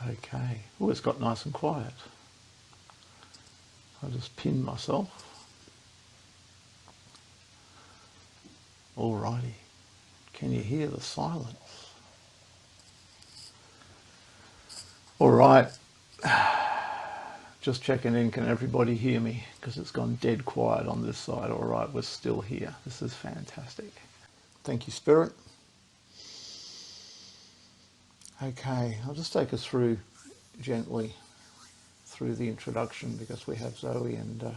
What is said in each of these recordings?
Okay. Oh, it's got nice and quiet. I'll just pin myself. Alrighty. Can you hear the silence? Alright. Just checking in. Can everybody hear me? Because it's gone dead quiet on this side. Alright, we're still here. This is fantastic. Thank you, Spirit. Okay, I'll just take us through gently through the introduction, because we have Zoe and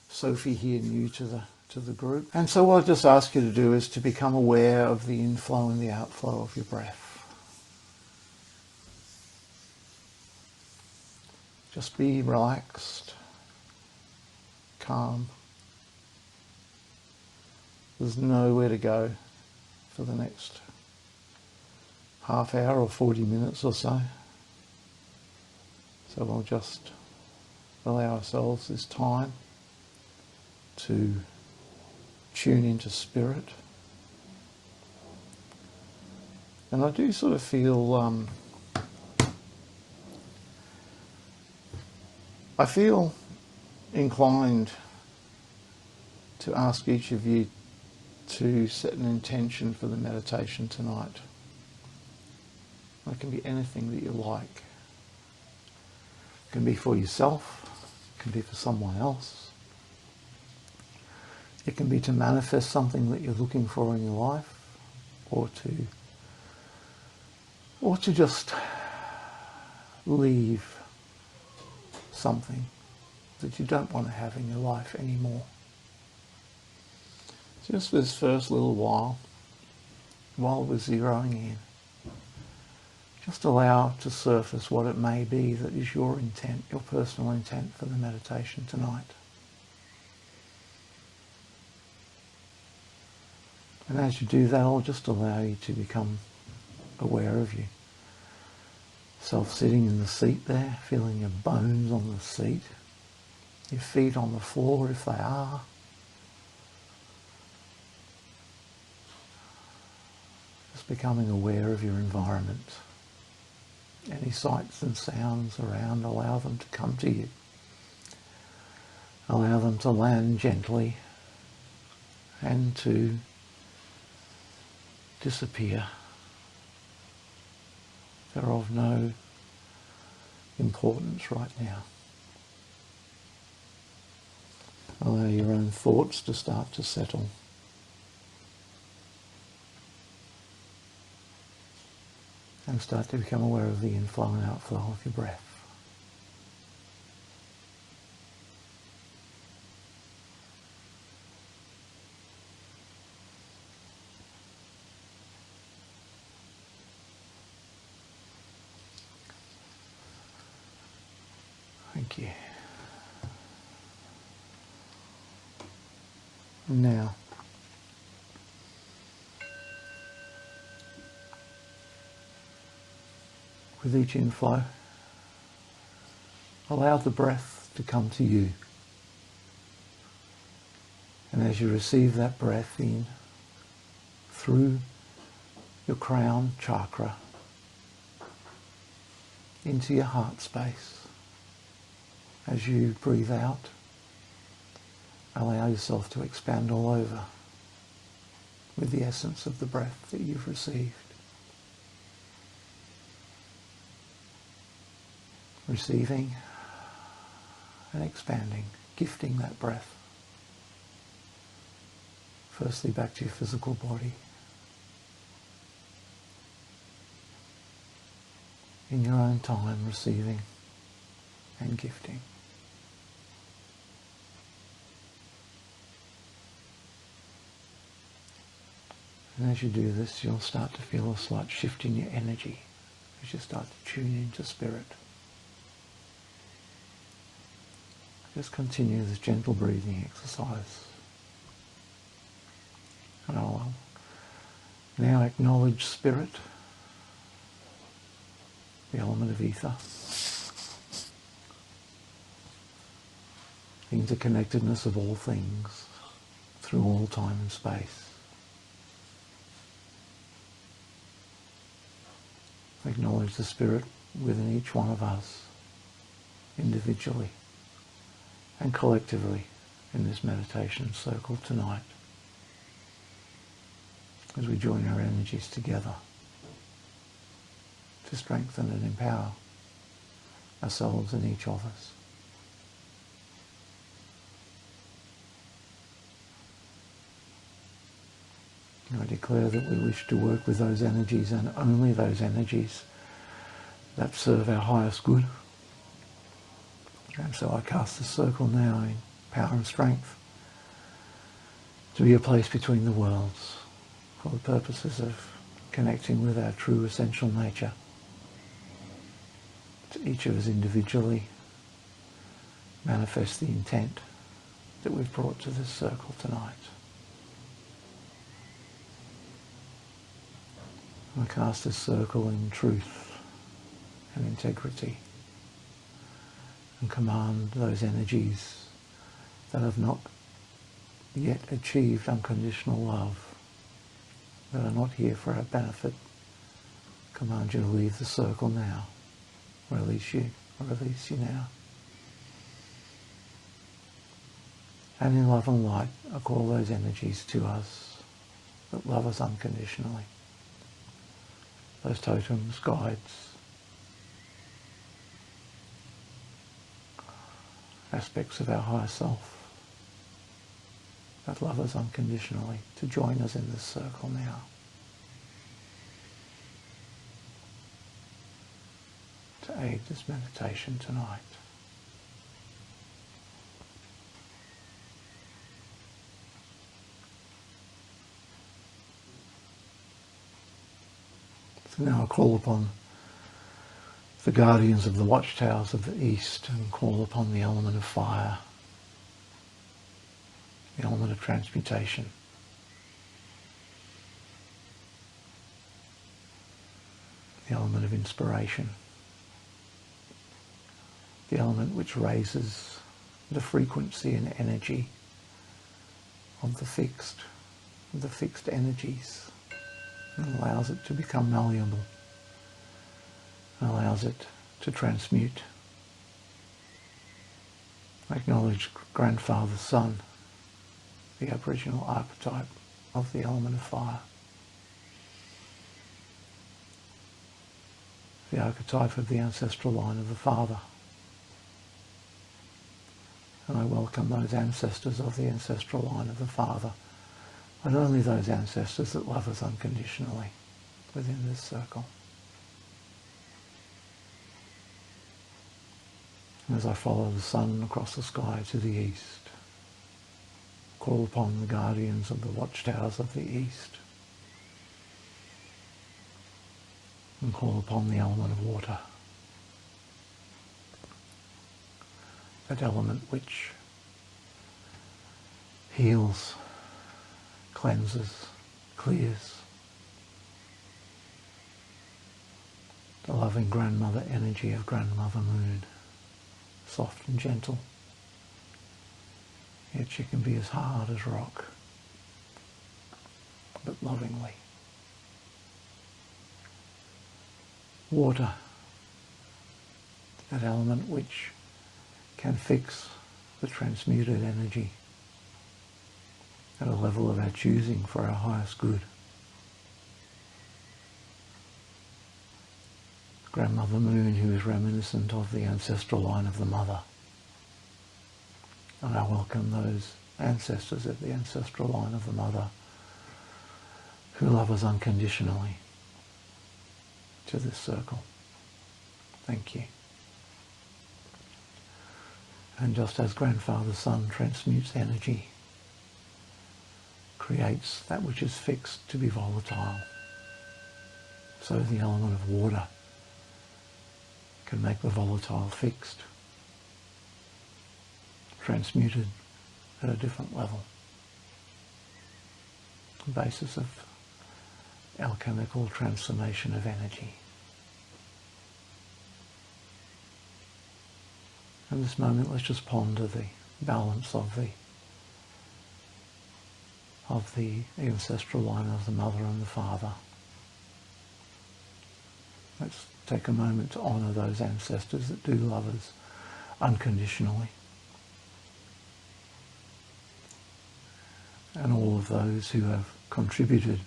Sophie here new to the group. And so what I'll just ask you to do is to become aware of the inflow and the outflow of your breath. Just be relaxed, calm. There's nowhere to go for the next half hour or 40 minutes or so. So we'll just allow ourselves this time to tune into spirit. And I do sort of feel, I feel inclined to ask each of you to set an intention for the meditation tonight. It can be anything that you like. It can be for yourself, it can be for someone else. It can be to manifest something that you're looking for in your life, or to just leave something that you don't want to have in your life anymore. Just this first little while we're zeroing in, just allow to surface what it may be that is your intent, your personal intent for the meditation tonight. And as you do that, I'll just allow you to become aware of you. Self sitting in the seat there, feeling your bones on the seat, your feet on the floor if they are. Just becoming aware of your environment. Any sights and sounds around, allow them to come to you. Allow them to land gently and to disappear. They're of no importance right now. Allow your own thoughts to start to settle. And start to become aware of the inflow and outflow of your breath. Thank you. Now, with each inflow, allow the breath to come to you. And as you receive that breath in through your crown chakra into your heart space, as you breathe out, allow yourself to expand all over with the essence of the breath that you've received. Receiving and expanding, gifting that breath. Firstly back to your physical body. In your own time, receiving and gifting. And as you do this, you'll start to feel a slight shift in your energy as you start to tune into spirit. Just continue this gentle breathing exercise. And I'll now acknowledge spirit, the element of ether, the interconnectedness of all things through all time and space. Acknowledge the spirit within each one of us, individually and collectively, in this meditation circle tonight, as we join our energies together to strengthen and empower ourselves and each of us. I declare that we wish to work with those energies, and only those energies that serve our highest good. And so I cast the circle now in power and strength to be a place between the worlds for the purposes of connecting with our true essential nature, to each of us individually manifest the intent that we've brought to this circle tonight. I cast this circle in truth and integrity and command those energies that have not yet achieved unconditional love, that are not here for our benefit, command you to leave the circle now. Release you now. And in love and light, I call those energies to us that love us unconditionally. Those totems, guides, aspects of our higher self that love us unconditionally, to join us in this circle now. To aid this meditation tonight. So now I call upon the guardians of the watchtowers of the East and call upon the element of fire, the element of transmutation, the element of inspiration, the element which raises the frequency and energy of the fixed energies and allows it to become malleable, and allows it to transmute. I acknowledge Grandfather Sun, the Aboriginal archetype of the element of fire, the archetype of the ancestral line of the Father. And I welcome those ancestors of the ancestral line of the Father, and only those ancestors that love us unconditionally within this circle. And as I follow the sun across the sky to the east, call upon the guardians of the watchtowers of the east, and call upon the element of water, that element which heals, cleanses, clears, the loving grandmother energy of Grandmother Moon, soft and gentle, yet she can be as hard as rock, but lovingly. Water, that element which can fix the transmuted energy at a level of our choosing for our highest good. Grandmother Moon, who is reminiscent of the ancestral line of the Mother. And I welcome those ancestors of the ancestral line of the Mother who love us unconditionally to this circle. Thank you. And just as Grandfather Sun transmutes energy, creates that which is fixed to be volatile, so the element of water can make the volatile fixed, transmuted at a different level, the basis of alchemical transformation of energy. In this moment, let's just ponder the balance of the ancestral line of the Mother and the Father. Let's take a moment to honour those ancestors that do love us unconditionally, and all of those who have contributed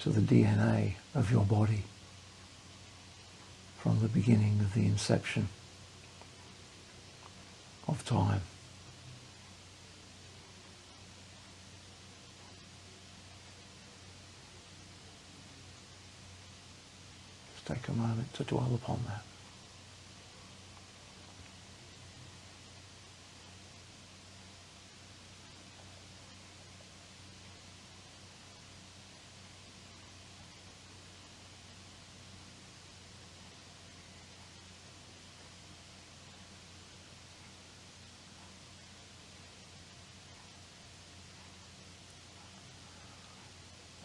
to the DNA of your body from the beginning of the inception of time. Just take a moment to dwell upon that.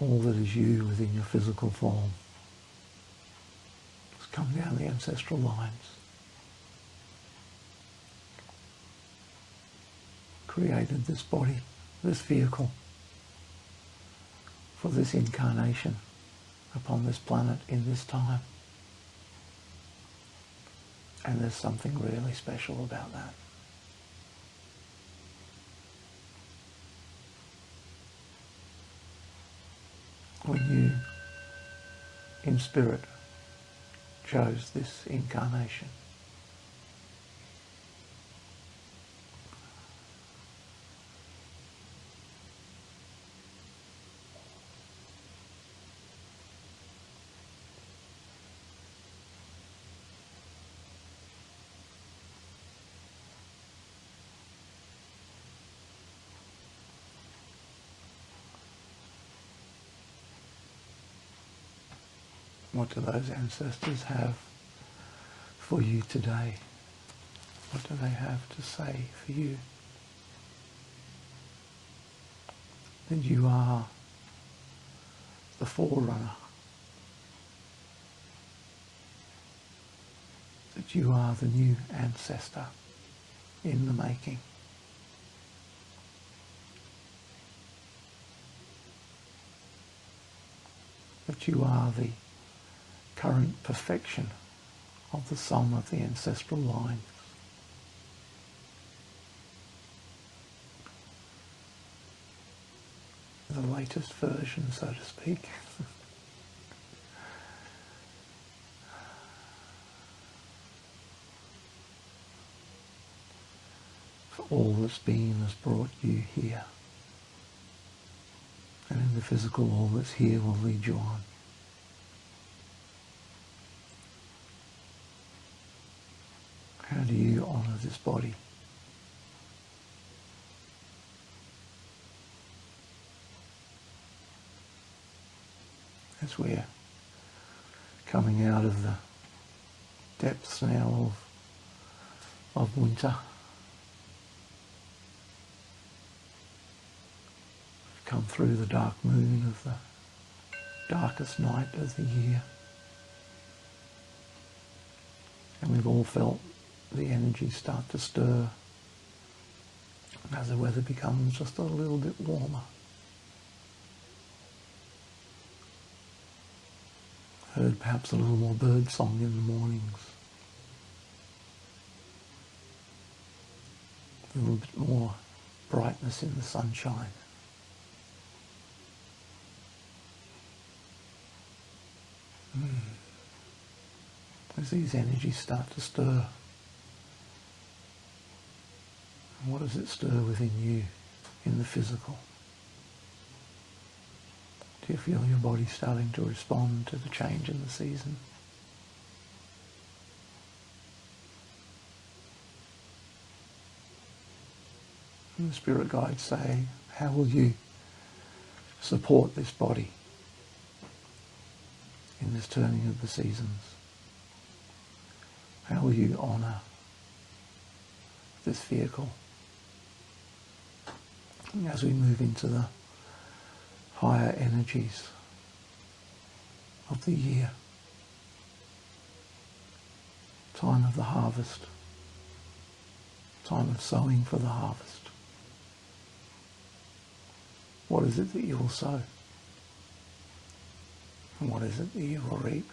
All that is you within your physical form has come down the ancestral lines, created this body, this vehicle, for this incarnation upon this planet in this time. And there's something really special about that. When you, in spirit, chose this incarnation, what do those ancestors have for you today? What do they have to say for you? That you are the forerunner. That you are the new ancestor in the making. That you are the current perfection of the sum of the ancestral lines. The latest version, so to speak. For all that's been has brought you here. And in the physical, all that's here will lead you on. How do you honour this body? As we're coming out of the depths now of winter, we've come through the dark moon of the darkest night of the year, and we've all felt the energy start to stir as the weather becomes just a little bit warmer. Heard perhaps a little more bird song in the mornings. A little bit more brightness in the sunshine. As these energies start to stir, what does it stir within you in the physical? Do you feel your body starting to respond to the change in the season? And the spirit guides say, how will you support this body in this turning of the seasons? How will you honour this vehicle as we move into the higher energies of the year? Time of the harvest, time of sowing for the harvest. What is it that you will sow? And what is it that you will reap?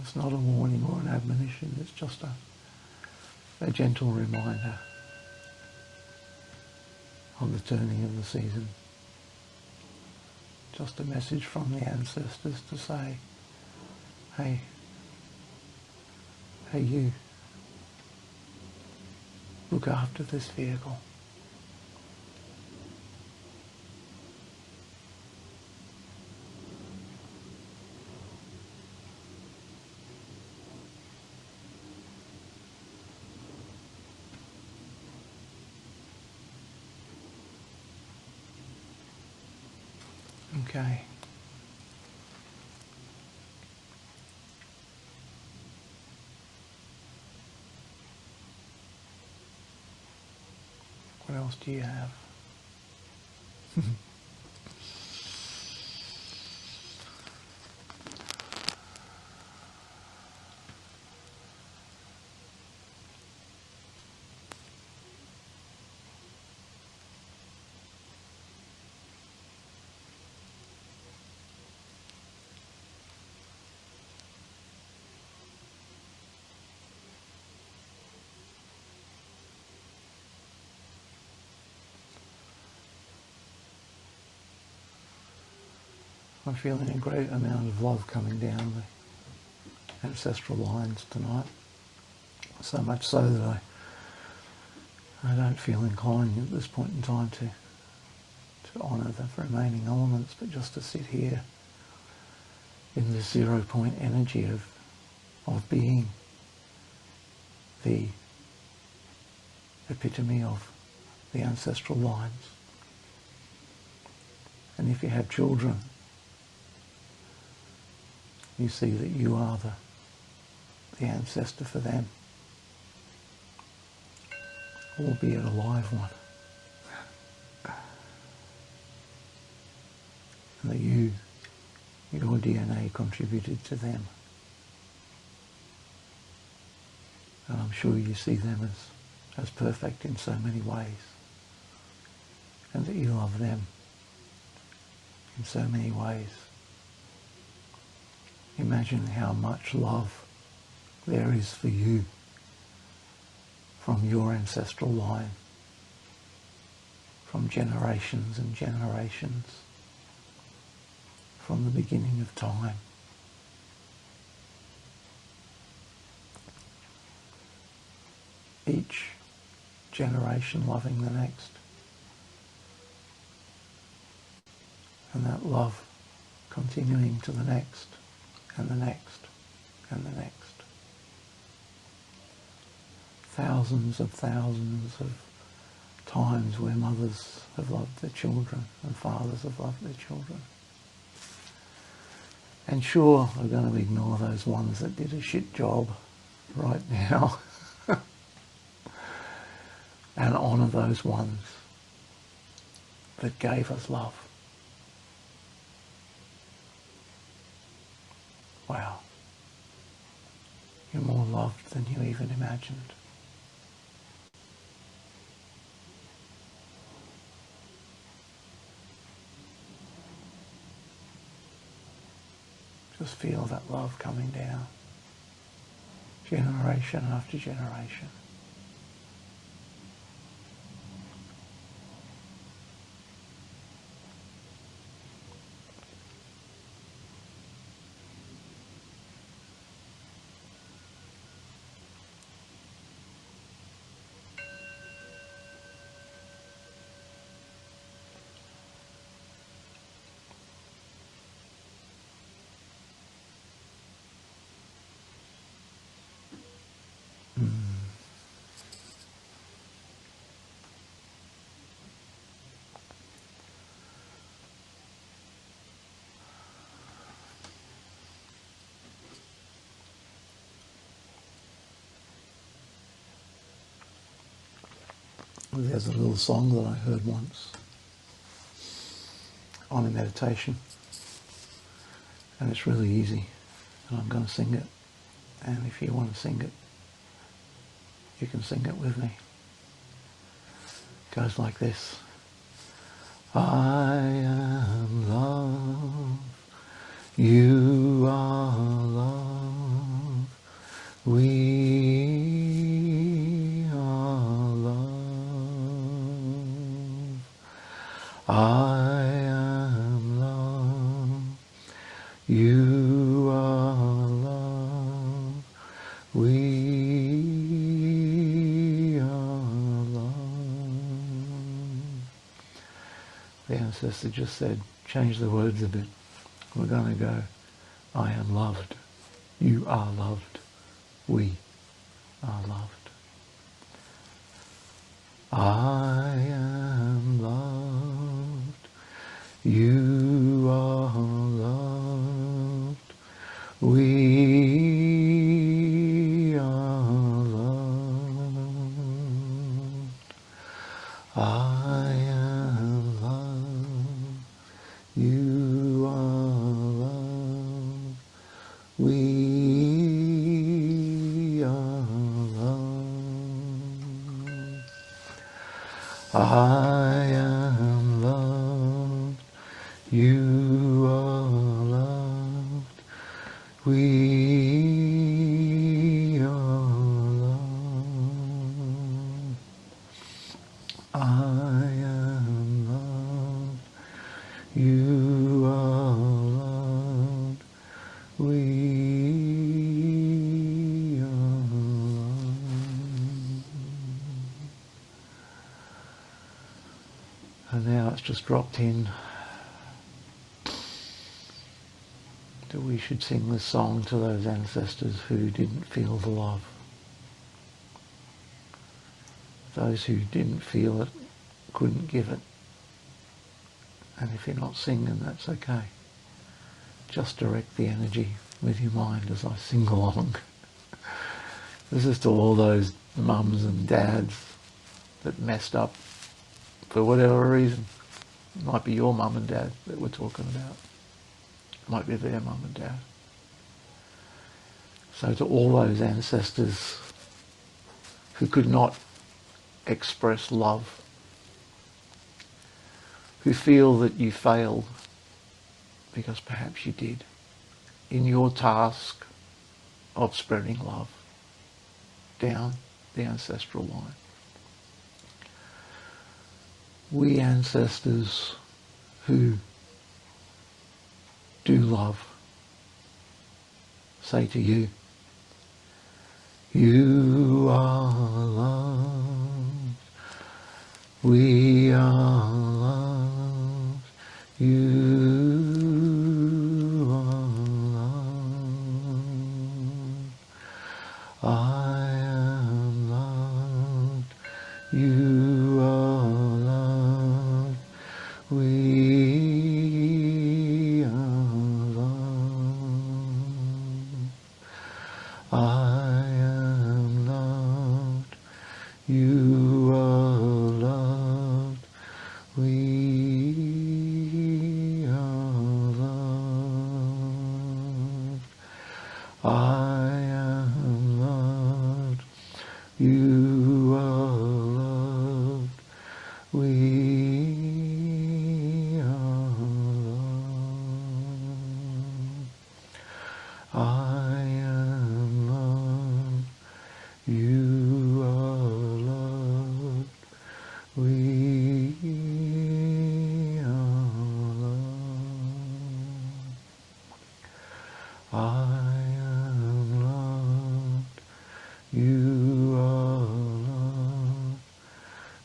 It's not a warning or an admonition, it's just a gentle reminder of the turning of the season. Just a message from the ancestors to say, hey you, look after this vehicle. Okay. What else do you have? I'm feeling a great amount of love coming down the ancestral lines tonight. So much so that I don't feel inclined at this point in time to honour the remaining elements, but just to sit here in this 0 point energy of being the epitome of the ancestral lines. And if you have children, you see that you are the ancestor for them, albeit a live one. And that your DNA contributed to them. And I'm sure you see them as perfect in so many ways. And that you love them in so many ways. Imagine how much love there is for you from your ancestral line, from generations and generations, from the beginning of time. Each generation loving the next. And that love continuing to the next, and the next, and the next. Thousands of times where mothers have loved their children and fathers have loved their children. And sure, we're going to ignore those ones that did a shit job right now and honour those ones that gave us love. Wow. You're more loved than you even imagined. Just feel that love coming down, generation after generation. There's a little song that I heard once on a meditation, and it's really easy, and I'm going to sing it, and if you want to sing it, you can sing it with me. It goes like this. I am love, you are love, I am love. You are love. We are love. The ancestor just said, change the words a bit. We're going to go, I am loved. You are loved. We are loved. I am loved. You are loved. We are loved. I am loved. You are loved. We are loved. I am loved. You are loved. We are loved. I am loved. You are loved. We are loved. And now it's just dropped in that we should sing this song to those ancestors who didn't feel the love. Those who didn't feel it couldn't give it. And if you're not singing, that's okay. Just direct the energy with your mind as I sing along. This is to all those mums and dads that messed up for whatever reason. It might be your mum and dad that we're talking about. It might be their mum and dad. So to all those ancestors who could not express love, who feel that you failed because perhaps you did in your task of spreading love down the ancestral line. We ancestors who do love say to you, you are loved, we are loved, you are loved, I am loved, you are loved, we are loved, I am loved, you are loved, we are loved, I am loved, you are loved, we are loved, I am loved, you are loved, we are loved, I am loved, you are loved,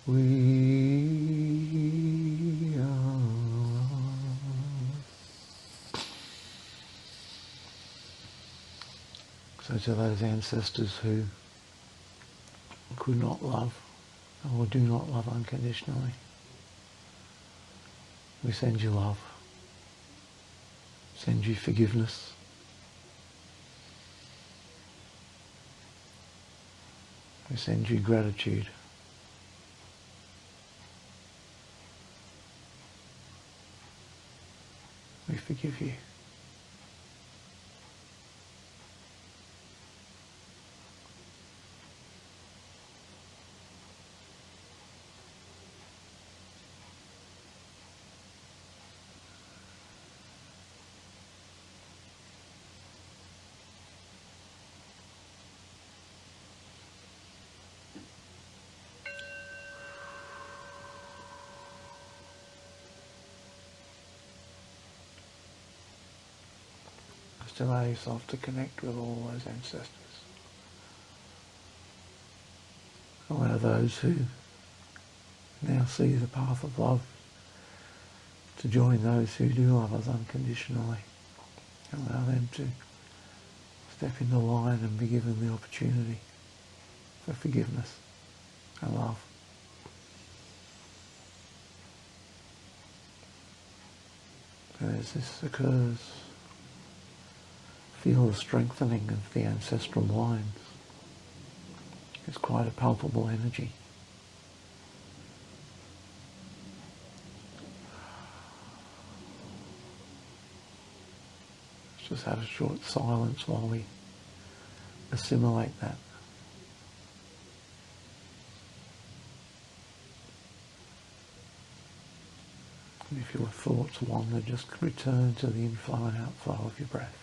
we are loved. So to those ancestors who could not love or do not love unconditionally, we send you love, send you forgiveness, we send you gratitude. We forgive you. to allow yourself to connect with all those ancestors. Allow those who now see the path of love to join those who do love us unconditionally. Allow them to step in the line and be given the opportunity for forgiveness and love. And as this occurs, feel the strengthening of the ancestral lines. It's quite a palpable energy. Let's just have a short silence while we assimilate that. And if your thoughts wander, just return to the inflow and outflow of your breath.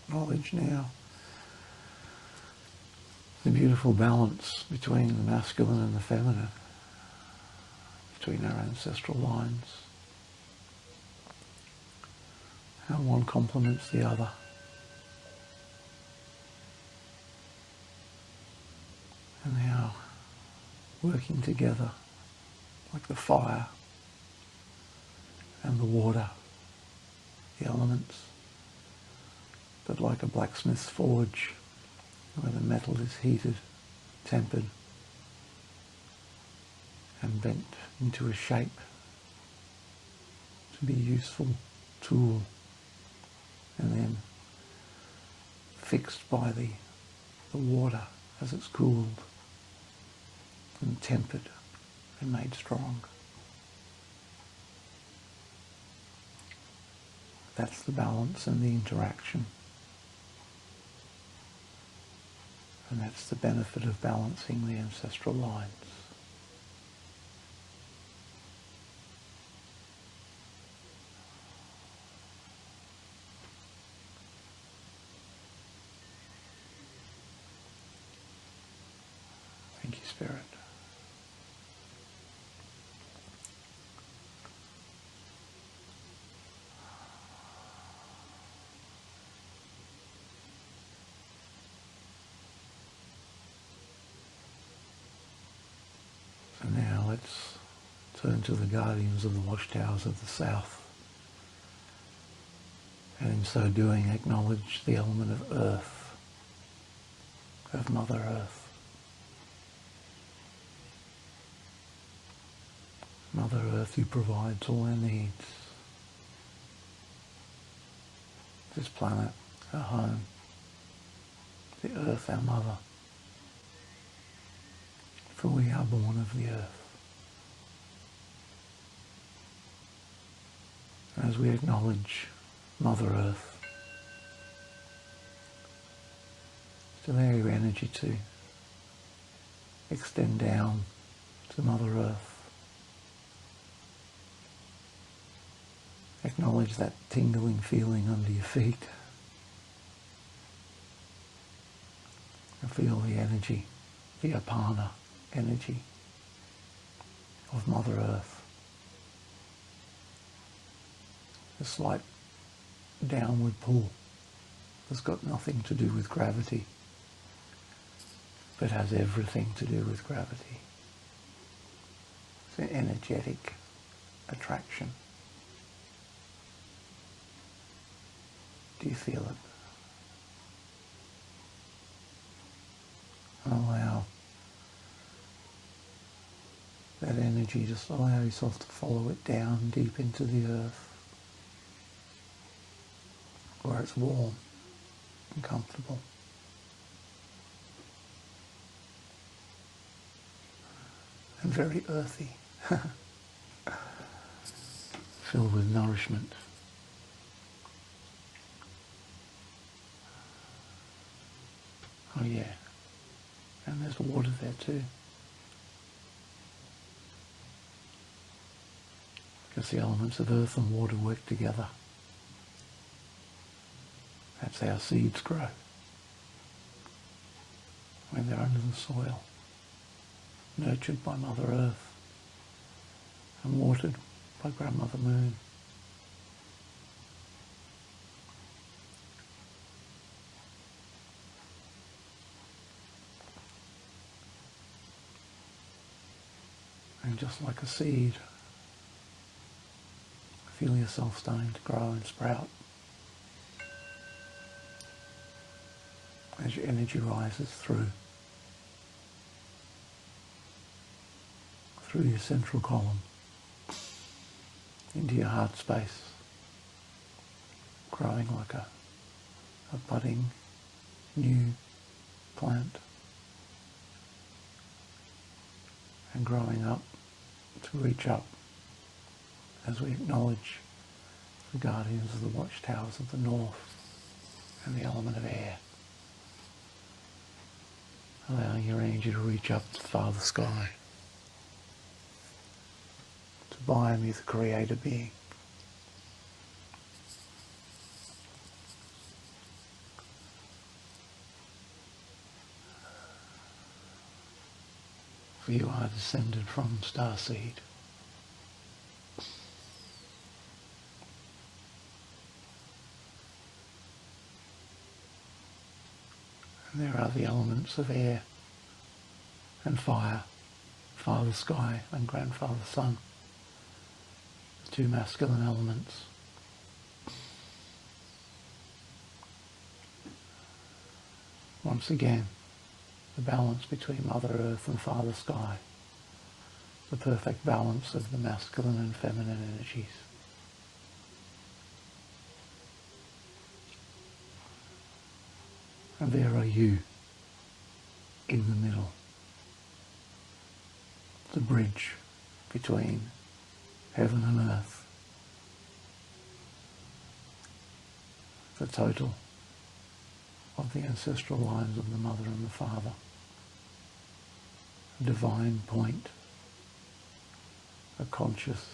Acknowledge now the beautiful balance between the masculine and the feminine, between our ancestral lines, how one complements the other. And how working together like the fire and the water, the elements, but like a blacksmith's forge where the metal is heated, tempered and bent into a shape to be a useful tool, and then fixed by the water as it's cooled and tempered and made strong. That's the balance and the interaction. And that's the benefit of balancing the ancestral lines. Thank you, Spirit. And now let's turn to the guardians of the watchtowers of the south. And in so doing, acknowledge the element of earth, of Mother Earth. Mother Earth who provides all our needs. This planet, our home. The earth, our mother. For we are born of the earth. As we acknowledge Mother Earth, to allow your energy to extend down to Mother Earth. Acknowledge that tingling feeling under your feet. And feel the energy, the apana energy of Mother Earth. A slight downward pull that's got nothing to do with gravity, but has everything to do with gravity. It's an energetic attraction. Do you feel it? And allow that energy, just allow yourself to follow it down deep into the earth, where it's warm and comfortable. And very earthy, filled with nourishment. Oh yeah, and there's water there too. Because the elements of earth and water work together. That's how seeds grow. When they're under the soil, nurtured by Mother Earth and watered by Grandmother Moon. And just like a seed, feel yourself starting to grow and sprout as your energy rises through your central column into your heart space, growing like a budding new plant, and growing up to reach up as we acknowledge the guardians of the watchtowers of the north and the element of air. Allowing your energy to reach up to the Father Sky, to bind you the Creator being. For you are descended from Starseed. And there are the elements of air and fire, Father Sky and Grandfather Sun, the two masculine elements. Once again, the balance between Mother Earth and Father Sky, the perfect balance of the masculine and feminine energies. And there are you in the middle, the bridge between heaven and earth, the total of the ancestral lines of the Mother and the Father, a divine point, a consciousness,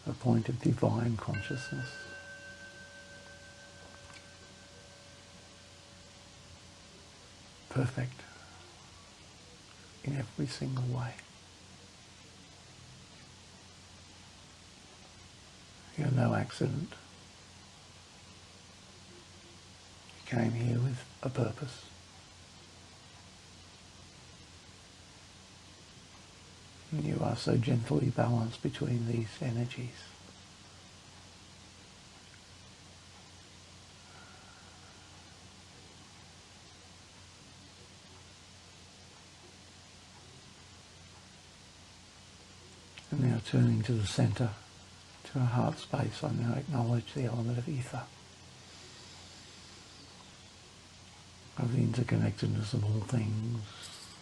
a point of divine consciousness. Perfect in every single way. You're no accident. You came here with a purpose. And you are so gently balanced between these energies. And now turning to the centre, to our heart space, I now acknowledge the element of ether, of the interconnectedness of all things,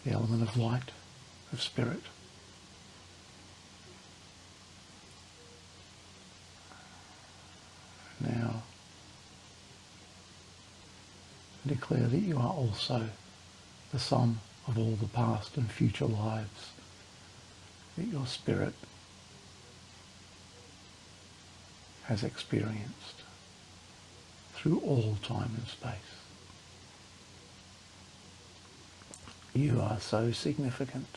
the element of light, of spirit. Now declare that you are also the sum of all the past and future lives, that your spirit has experienced through all time and space. You are so significant.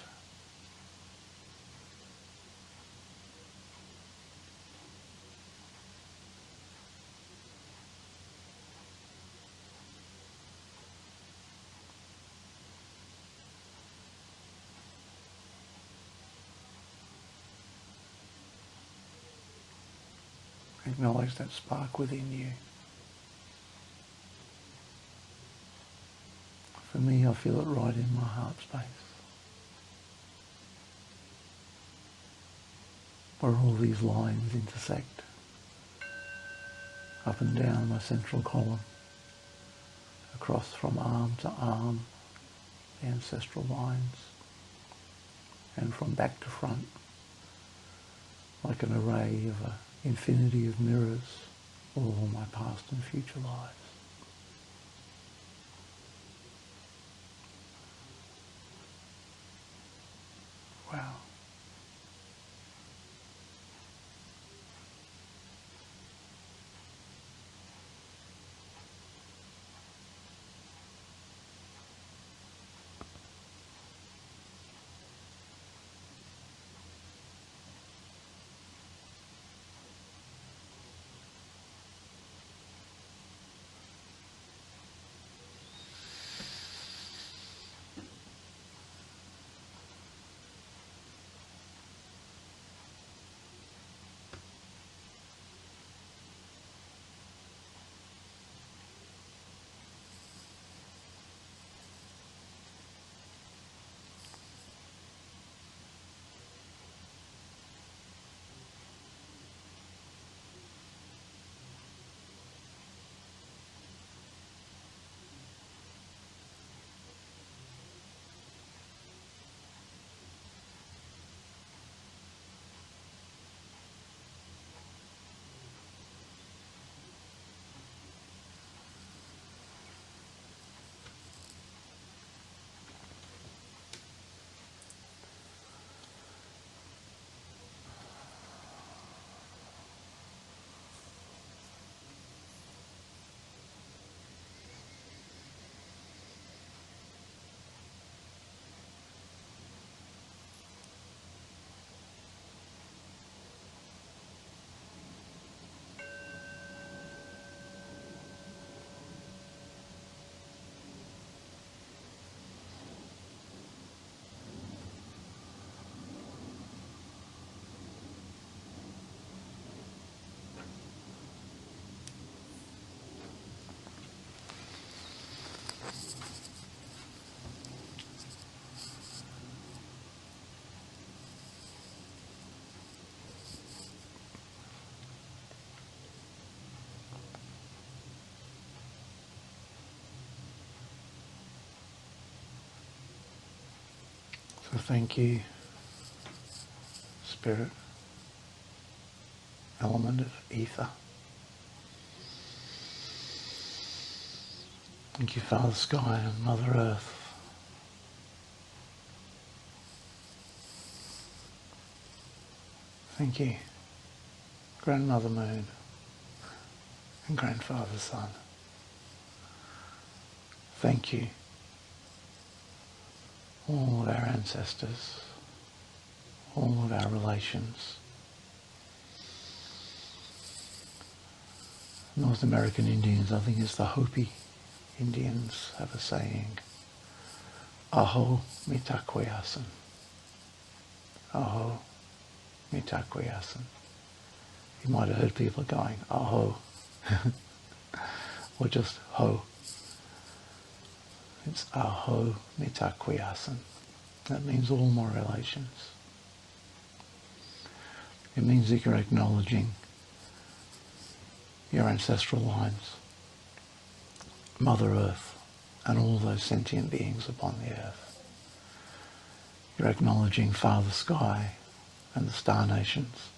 Acknowledge that spark within you. For me, I feel it right in my heart space, where all these lines intersect, up and down my central column, across from arm to arm, the ancestral lines, and from back to front, like an array of an infinity of mirrors, all my past and future lives. Wow. So thank you, Spirit, element of ether. Thank you, Father Sky and Mother Earth. Thank you, Grandmother Moon and Grandfather Sun. Thank you, all of our ancestors, all of our relations. North American Indians, I think it's the Hopi Indians, have a saying, Aho Mitakoyasan. Aho, mitakwiasan. You might have heard people going, aho, or just ho. It's aho mitakwiasan. That means all my relations. It means that you're acknowledging your ancestral lines, Mother Earth, and all those sentient beings upon the earth. You're acknowledging Father Sky and the star nations.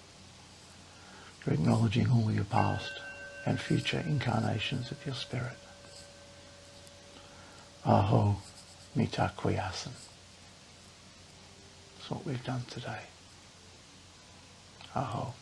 You're acknowledging all your past and future incarnations of your spirit. Aho mitakwiasan. That's what we've done today. Aho.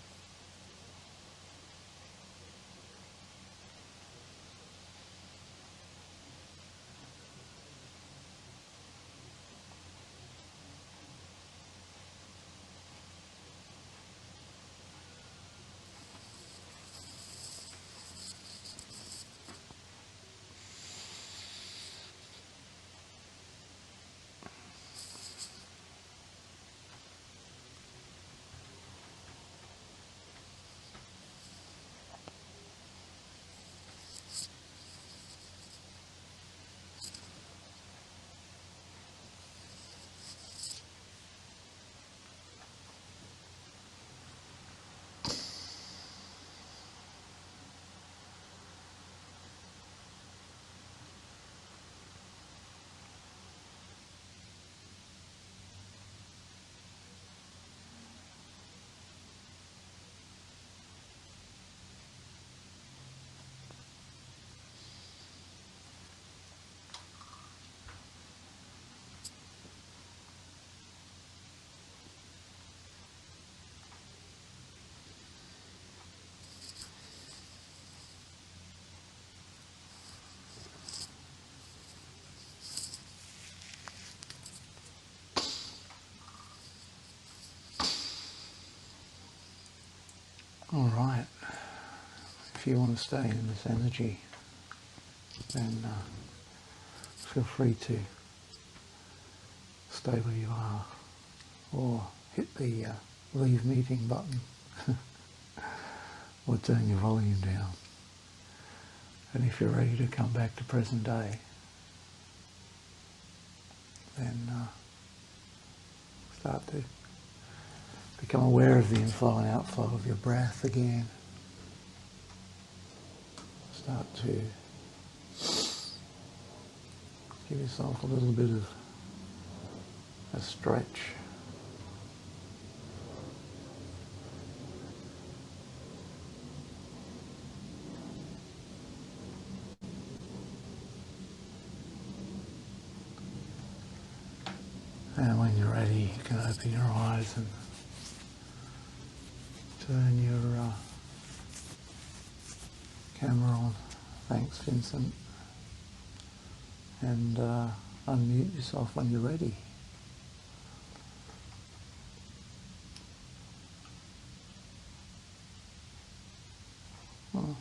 All right. If you want to stay in this energy, then feel free to stay where you are, or hit the leave meeting button, or turn your volume down. And if you're ready to come back to present day, then start to become aware of the inflow and outflow of your breath again. Start to give yourself a little bit of a stretch. And when you're ready, you can open your eyes and turn your camera on. Thanks, Vincent. And unmute yourself when you're ready. Well,